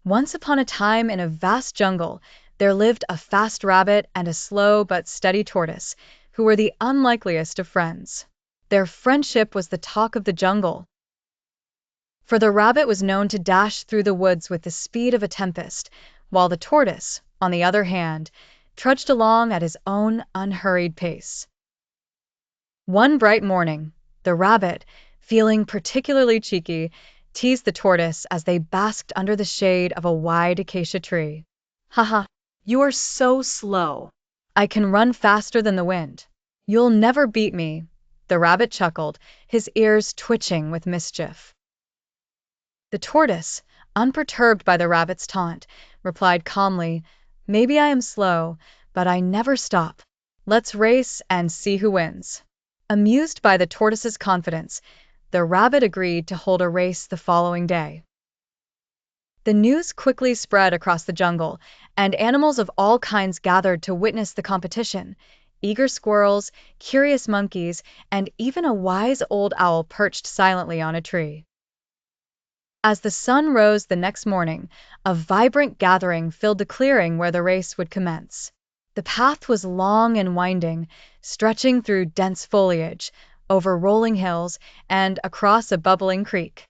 Once upon a time in a vast jungle, there lived a fast rabbit and a slow but steady tortoise, who were the unlikeliest of friends. Their friendship was the talk of the jungle, for the rabbit was known to dash through the woods with the speed of a tempest, while the tortoise, on the other hand, trudged along at his own unhurried pace. One bright morning, the rabbit, feeling particularly cheeky, teased the tortoise as they basked under the shade of a wide acacia tree. Haha, you are so slow. I can run faster than the wind. You'll never beat me, the rabbit chuckled, his ears twitching with mischief. The tortoise, unperturbed by the rabbit's taunt, replied calmly, Maybe I am slow, but I never stop. Let's race and see who wins. Amused by the tortoise's confidence, the rabbit agreed to hold a race the following day. The news quickly spread across the jungle, and animals of all kinds gathered to witness the competition. Eager squirrels, curious monkeys, and even a wise old owl perched silently on a tree. As the sun rose the next morning, a vibrant gathering filled the clearing where the race would commence. The path was long and winding, stretching through dense foliage, over rolling hills, and across a bubbling creek.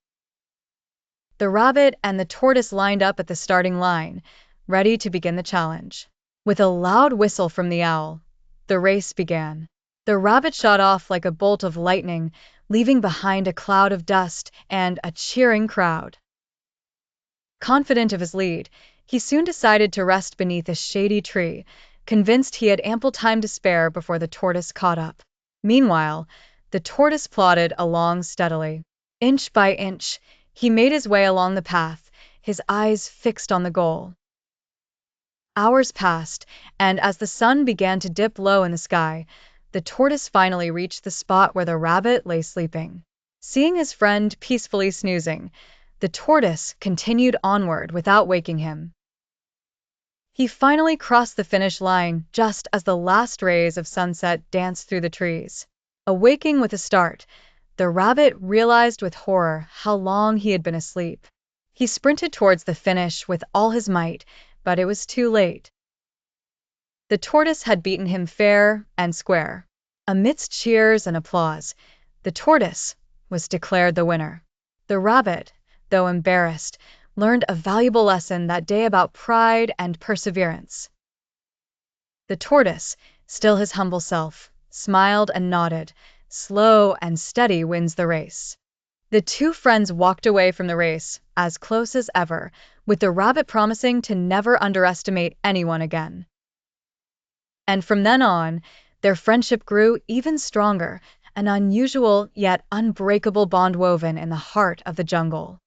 The rabbit and the tortoise lined up at the starting line, ready to begin the challenge. With a loud whistle from the owl, the race began. The rabbit shot off like a bolt of lightning, leaving behind a cloud of dust and a cheering crowd. Confident of his lead, he soon decided to rest beneath a shady tree, convinced he had ample time to spare before the tortoise caught up. Meanwhile, the tortoise plodded along steadily. Inch by inch, he made his way along the path, his eyes fixed on the goal. Hours passed, and as the sun began to dip low in the sky, the tortoise finally reached the spot where the rabbit lay sleeping. Seeing his friend peacefully snoozing, the tortoise continued onward without waking him. He finally crossed the finish line just as the last rays of sunset danced through the trees. Awaking with a start, the rabbit realized with horror how long he had been asleep. He sprinted towards the finish with all his might, but it was too late. The tortoise had beaten him fair and square. Amidst cheers and applause, the tortoise was declared the winner. The rabbit, though embarrassed, learned a valuable lesson that day about pride and perseverance. The tortoise, still his humble self, smiled and nodded. Slow and steady wins the race. The two friends walked away from the race as close as ever, with the rabbit promising to never underestimate anyone again. And from then on, their friendship grew even stronger, an unusual yet unbreakable bond woven in the heart of the jungle.